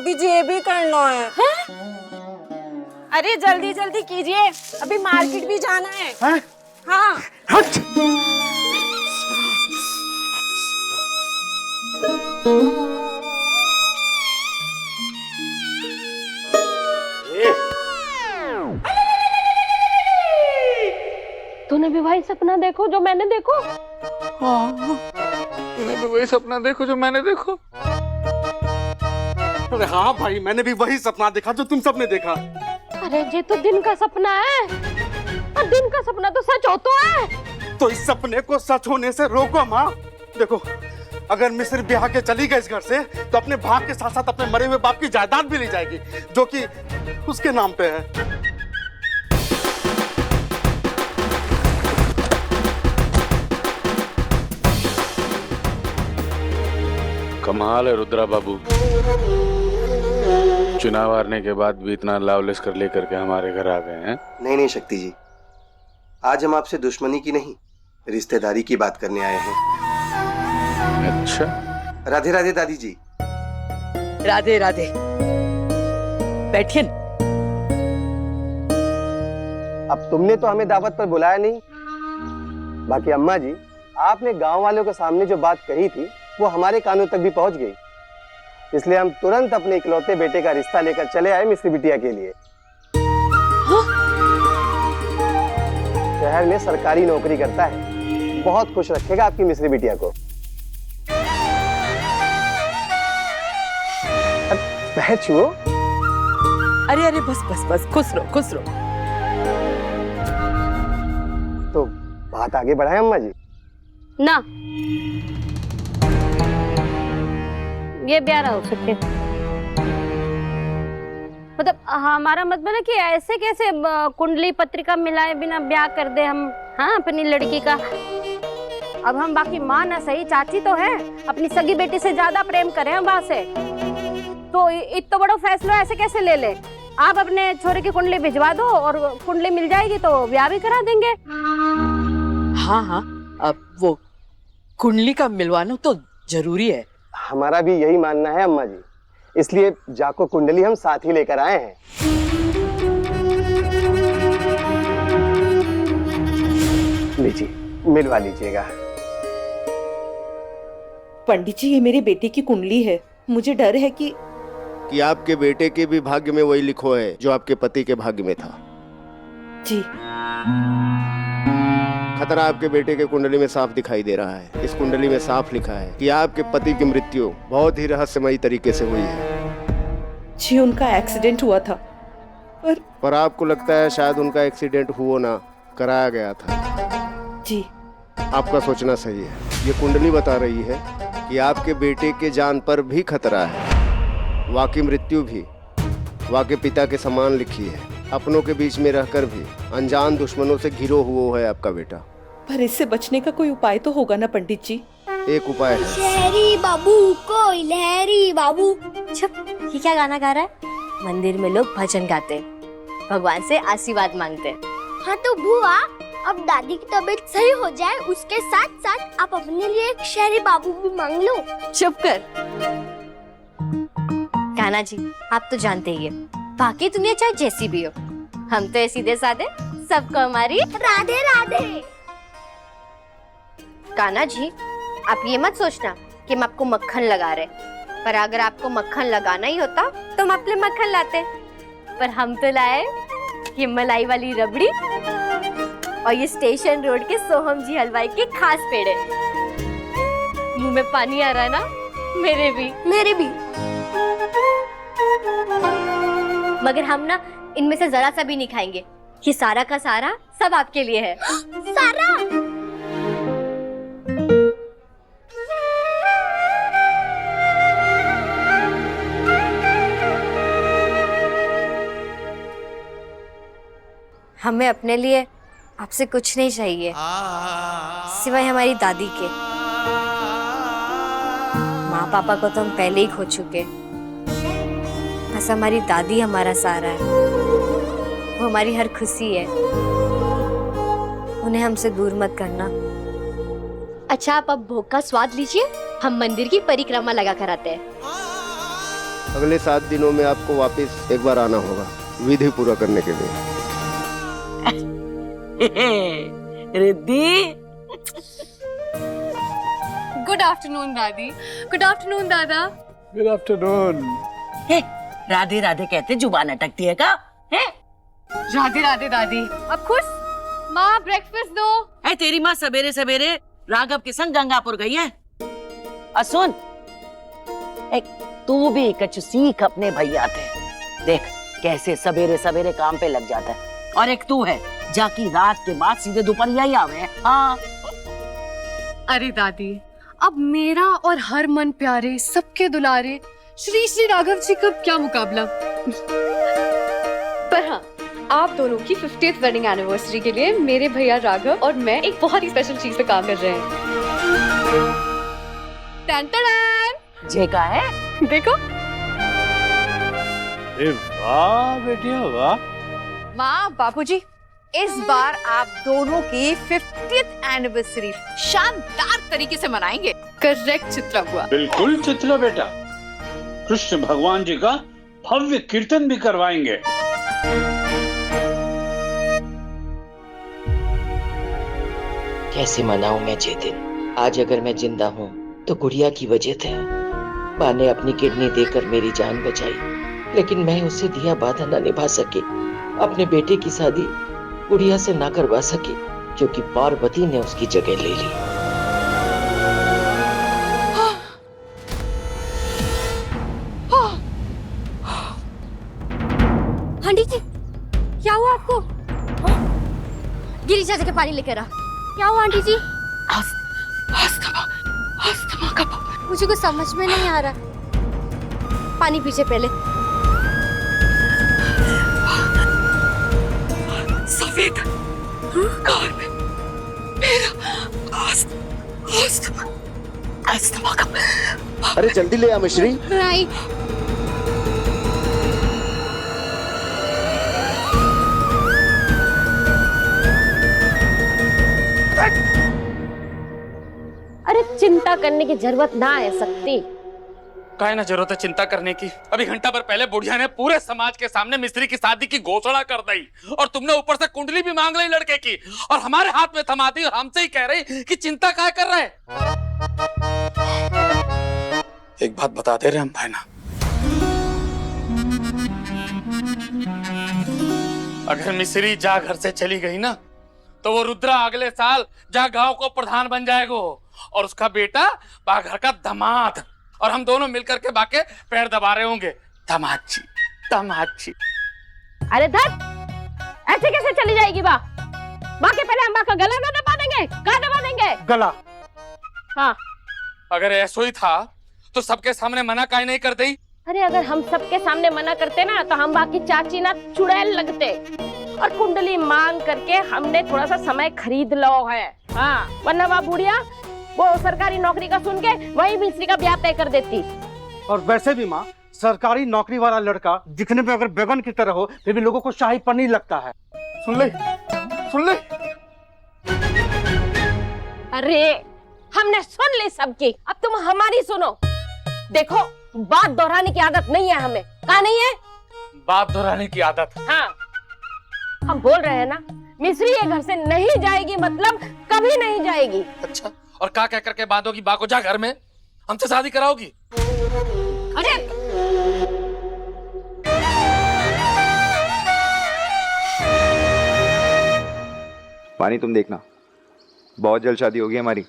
दादी जी ये भी करना है। अरे जल्दी जल्दी कीजिए, अभी मार्केट भी जाना है। हाँ हट। तूने भी वही सपना देखो जो मैंने देखो? हाँ, तूने भी वही सपना देखो जो मैंने देखो? अरे हाँ भाई, मैंने भी वही सपना देखा जो तुम सबने देखा। अरे ये तो दिन का सपना है, और दिन का सपना तो सच होता है। तो इस सपने को सच होने से रोको माँ। देखो, अगर मिस्र ब्याह के चली गई इस घर से, तो अपने भाग के साथ साथ अपने मरे हुए बाप की जायदाद भी ली जाएगी, जो कि उसके नाम पे है। कमाल है रुद्रा बाबू, चुनाव हारने के बाद भी इतना लावलेस कर लेकर के हमारे घर आ गए हैं। नहीं नहीं शक्ति जी, आज हम आपसे दुश्मनी की नहीं, रिश्तेदारी की बात करने आए हैं। अच्छा, राधे राधे दादी जी। राधे राधे, बैठिए। अब तुमने तो हमें दावत पर बुलाया नहीं, बाकी अम्मा जी, आपने गांव वालों के सामने जो बात कही थी वो हमारे कानों तक भी पहुंच गई, इसलिए हम तुरंत अपने इकलौते बेटे का रिश्ता लेकर चले आए मिस्री बिटिया के लिए। शहर में सरकारी नौकरी करता है, बहुत खुश रखेगा आपकी मिस्री बिटिया को। पैर छुओ। अरे अरे बस बस बस, खुश रहो खुश रहो। तो बात आगे बढ़ाएं अम्मा जी। ना, ये ब्याह हो सके, मतलब हमारा मतलब है कि ऐसे कैसे कुंडली पत्रिका मिलाए बिना ब्याह कर दे हम, हाँ, अपनी लड़की का। अब हम बाकी माँ ना सही, चाची तो है, अपनी सगी बेटी से ज्यादा प्रेम करें हम वहां से, तो इतना बड़ा फैसला ऐसे कैसे ले ले। आप अपने छोरे की कुंडली भिजवा दो और कुंडली मिल जाएगी तो ब्याह भी करा देंगे। हाँ हाँ, अब वो कुंडली का मिलवाना तो जरूरी है। हमारा भी यही मानना है अम्मा जी, इसलिए जाको कुंडली हम साथ ही लेकर आए हैं। लीजिए, मिलवा लीजिएगा। पंडित जी, ये मेरे बेटे की कुंडली है, मुझे डर है कि आपके बेटे के भी भाग्य में वही लिखो है जो आपके पति के भाग्य में था। जी, खतरा आपके बेटे के कुंडली में साफ दिखाई दे रहा है। इस कुंडली में साफ लिखा है कि आपके पति की मृत्यु बहुत ही रहस्यमयी तरीके से हुई है। जी, उनका एक्सीडेंट हुआ था, पर आपको लगता है शायद उनका एक्सीडेंट हुआ ना, कराया गया था। जी, आपका सोचना सही है। ये कुंडली बता रही है कि आपके बेटे के जान पर भी खतरा है। वाकई मृत्यु भी वाकई पिता के समान लिखी है। अपनों के बीच में रहकर भी अनजान दुश्मनों से घिरो हुआ है आपका बेटा। पर इससे बचने का कोई उपाय तो होगा ना पंडित जी? एक उपाय है। लहरी बाबू कोई लहरी बाबू। चुप, ये क्या गाना गा रहा है? मंदिर में लोग भजन गाते हैं, भगवान से आशीर्वाद मांगते हैं। हाँ तो बुआ, अब दादी की तबीयत सही हो जाए, उसके साथ साथ आप अपने लिए एक शहरी बाबू भी मांग लो। चुप कर कान्हा जी, आप तो जानते ही है, बाकी दुनिया चाहे जैसी भी हो, हम तो सीधे साधे, सबको हमारी राधे राधे। कान्हा जी, आप ये मत सोचना कि हम आपको मक्खन लगा रहे, पर अगर आपको मक्खन लगाना ही होता तो हम अपने मक्खन लाते, पर हम तो लाए ये मलाई वाली रबड़ी और ये स्टेशन रोड के सोहम जी हलवाई के खास पेड़े। मुंह में पानी आ रहा है ना? मेरे भी। मेरे भी। मगर हम ना इनमें से जरा सा भी नहीं खाएंगे, ये सारा का सारा सब आपके लिए है। सारा? हमें अपने लिए आपसे कुछ नहीं चाहिए सिवाय हमारी दादी के। माँ पापा को तो हम पहले ही खो चुके, बस हमारी दादी हमारा सहारा है, वो हमारी हर खुशी है, उन्हें हमसे दूर मत करना। अच्छा, आप अब भोग का स्वाद लीजिए, हम मंदिर की परिक्रमा लगा कर आते हैं। अगले 7 दिनों में आपको वापस एक बार आना होगा विधि पूरा करने के लिए। रिद्धि, गुड आफ्टरनून दादी। गुड आफ्टरनून दादा। Good afternoon. राधे राधे कहते जुबान अटकती है का? है? राधे राधे दादी। अब खुश? माँ ब्रेकफास्ट दो। तेरी माँ सवेरे सवेरे राघव के संग गंगापुर गई है। सुन, तू भी कुछ सीख अपने भैया थे। देख कैसे सवेरे सवेरे काम पे लग जाता है। और एक तू है जाकी रात के बाद सीधे दोपहर ही आवे। हाँ। अरे दादी, अब मेरा और हर मन प्यारे सबके दुलारे श्री श्री राघव जी का क्या मुकाबला। पर हाँ, आप दोनों की 50th वेडिंग एनिवर्सरी के लिए मेरे भैया राघव और मैं एक बहुत ही स्पेशल चीज पे काम कर रहे हैं। जे का है? देखो। वाह बेटिया वाह। माँ बापूजी, इस बार आप दोनों की 50th एनिवर्सरी शानदार तरीके से मनाएंगे। करेक्ट चित्रा हुआ। बिल्कुल चित्रा बेटा, कृष्ण भगवान जी का भव्य कीर्तन भी करवाएंगे। कैसे मनाऊं मैं ये दिन? आज अगर मैं जिंदा हूँ तो गुड़िया की वजह थे। माँ ने अपनी किडनी देकर मेरी जान बचाई, लेकिन मैं उससे दिया वादा न निभा सकी। अपने बेटे की शादी गुड़िया से ना करवा सकी क्योंकि पार्वती ने उसकी जगह ले ली। आंटी जी, क्या हुआ आपको? गिरिजा के पानी लेकर आ। क्या हुआ आंटी जी? अस्थमा का। मुझे कुछ समझ में नहीं आ रहा। पानी पीछे पहले। सफेद कार में मेरा अस्थमा का। अरे जल्दी ले आ मिश्री। राइट। अरे चिंता करने की जरूरत ना है सकती। काहे ना जरूरत है चिंता करने की। अभी घंटा भर पहले बुढ़िया ने पूरे समाज के सामने मिस्त्री की शादी की घोषणा कर दी और तुमने ऊपर से कुंडली भी मांग ली लड़के की और हमारे हाथ में थमा दी और हमसे ही कह रही कि चिंता काहे कर रहे। एक बात बता दे रहे हम भाई ना, अगर मिस्री जा घर से चली गई ना तो वो रुद्रा अगले साल जा गांव को प्रधान बन जाएगा और उसका बेटा घर का दामाद और हम दोनों मिलकर के बाके पैर दबा रहे होंगे। दामाद जी, दामाद जी। अरे धत, ऐसे कैसे चली जाएगी बा? बाकी पहले हम बा का गला ना दबा देंगे। कहाँ दबा देंगे? गला। हाँ। अगर ऐसा ही था तो सबके सामने मना काहे नहीं कर दी? अरे अगर हम सबके सामने मना करते ना तो हम बाकी चाची ना चुड़ैल लगते और कुंडली मांग करके हमने थोड़ा सा समय खरीद लो है। हाँ, वरना वह बुढ़िया वो सरकारी नौकरी का सुन के वही मिस्त्री का ब्याह तय कर देती। और वैसे भी माँ, सरकारी नौकरी वाला लड़का दिखने में अगर बैगन की तरह हो फिर भी लोगों को शाही पनीर लगता है। सुन ले, सुन ले। अरे हमने सुन ली सबकी, अब तुम हमारी सुनो। देखो, बात दोहराने की आदत नहीं है हमें। कहा नहीं है? बात दोहराने की आदत। हाँ, हम बोल रहे हैं ना, मिस्री ये घर से नहीं जाएगी मतलब कभी नहीं जाएगी। अच्छा, और क्या कह करके बांधोगी बा को जा घर में? हमसे शादी कराओगी? अरे पानी तुम देखना, बहुत जल्द शादी होगी हमारी।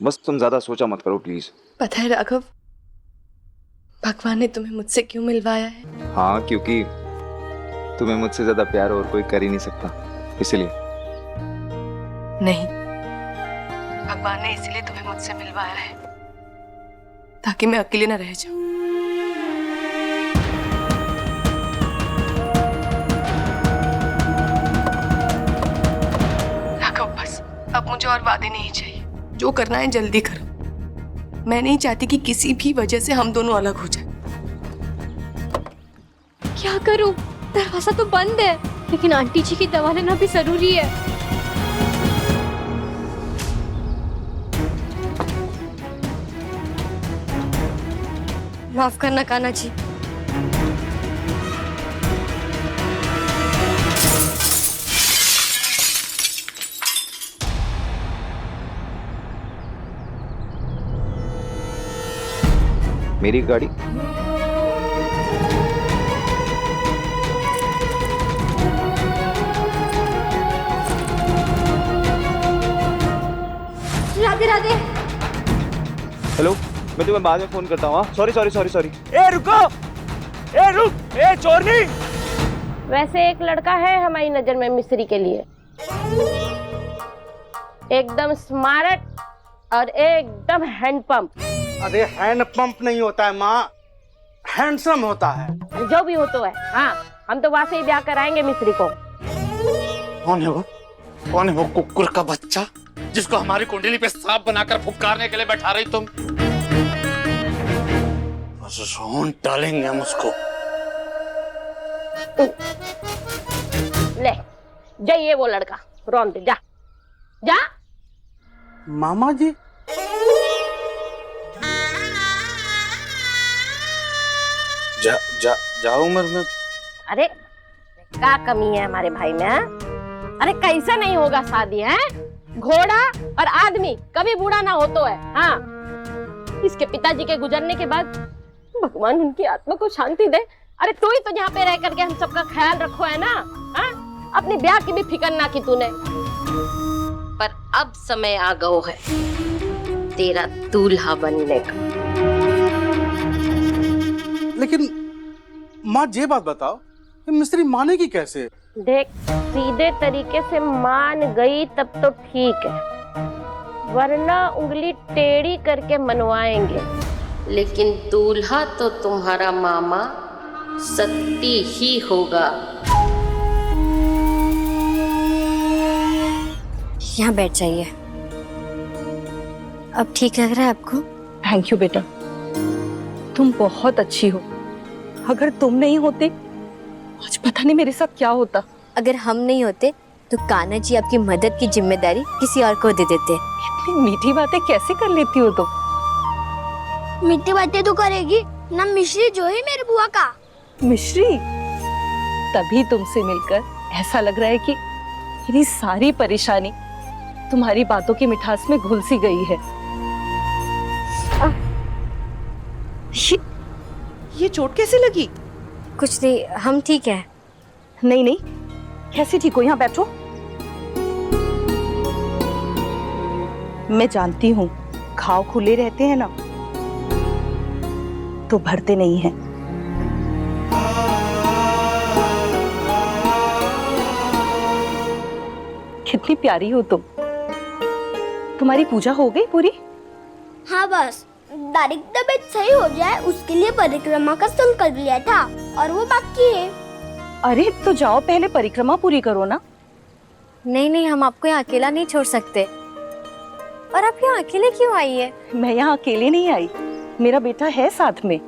बस तुम ज्यादा सोचा मत करो प्लीज। पता है राघव, भगवान ने तुम्हें मुझसे क्यों मिलवाया है? हाँ, क्योंकि तुम्हें मुझसे ज्यादा प्यार और कोई कर ही नहीं सकता, इसलिए। नहीं, भगवान ने इसलिए तुम्हें मुझसे मिलवाया है ताकि मैं अकेले न रह जाऊं। राघव, बस अब मुझे और वादे नहीं चाहिए। जो करना है जल्दी करो। मैं नहीं चाहती कि किसी भी वजह से हम दोनों अलग हो जाए। क्या करूं? दरवाजा तो बंद है, लेकिन आंटी जी की दवा लेना भी जरूरी है। माफ करना कान्हा जी, मेरी गाड़ी। राधे राधे। हेलो, मैं तुम्हें बाद में फोन करता हूँ। Sorry sorry sorry sorry. ए रुको, ए रुक, ए चोरनी। वैसे एक लड़का है हमारी नजर में मिस्री के लिए, एकदम स्मार्ट और एकदम हैंडपंप। अरे हैंड पंप नहीं होता है माँ, हैंडसम होता है। जो भी हो तो है। हाँ, हम तो वहां से ही ब्याह कराएंगे मिस्री को। कौन है वो? कौन है वो कुकुर का बच्चा जिसको हमारी कुंडली पे सांप बनाकर फुफकारने के लिए बैठा रही तुम? रोन डालेंगे हम उसको। ले जाइए, वो लड़का रोन दे, जा जा। मामा जी, जाओ उम्र में। अरे क्या कमी है हमारे भाई में? अरे कैसा नहीं होगा शादी है? घोड़ा और आदमी कभी बूढ़ा ना हो तो है। हाँ, इसके पिताजी के गुजरने के बाद भगवान उनकी आत्मा को शांति दे। अरे तू ही तो यहाँ पे रह करके हम सबका ख्याल रखो है ना। हाँ, अपनी ब्याह की भी फिक्र ना की तूने। पर अब समय आ गयो है तेरा दूल्हा बनने का। लेकिन माँ ये बात बताओ, ये मिस्त्री मानेगी कैसे? देख, सीधे तरीके से मान गई तब तो ठीक है, वरना उंगली टेढ़ी करके मनवाएंगे। लेकिन दूल्हा तो तुम्हारा मामा सत्ती ही होगा। यहाँ बैठ जाइए। अब ठीक लग रहा है आपको? थैंक यू बेटा, तुम बहुत अच्छी हो। अगर तुम नहीं होते आज पता नहीं मेरे साथ क्या होता। अगर हम नहीं होते तो कान्हा जी आपकी मदद की जिम्मेदारी किसी और को दे देते। इतनी मीठी बातें कैसे कर लेती हो तुम? मीठी बातें तो करेगी ना मिश्री जो है मेरे बुआ का। मिश्री, तभी तुमसे मिलकर ऐसा लग रहा है कि मेरी सारी परेशानी तुम्हारी बातों की मिठास में घुल सी गई है। ये चोट कैसे लगी? कुछ नहीं, हम ठीक है। नहीं नहीं, कैसे ठीक हो? यहाँ बैठो। मैं जानती हूँ घाव खुले रहते हैं ना तो भरते नहीं हैं। कितनी प्यारी हो तुम। तुम्हारी पूजा हो गई पूरी? हाँ, बस दादी की तबीयत सही हो जाए उसके लिए परिक्रमा का संकल्प लिया था और वो बाकी है। अरे तो जाओ, पहले परिक्रमा पूरी करो ना। नहीं नहीं, हम आपको यहाँ अकेला नहीं छोड़ सकते। और आप यहाँ अकेले क्यों आई है? मैं यहाँ अकेले नहीं आई, मेरा बेटा है साथ में।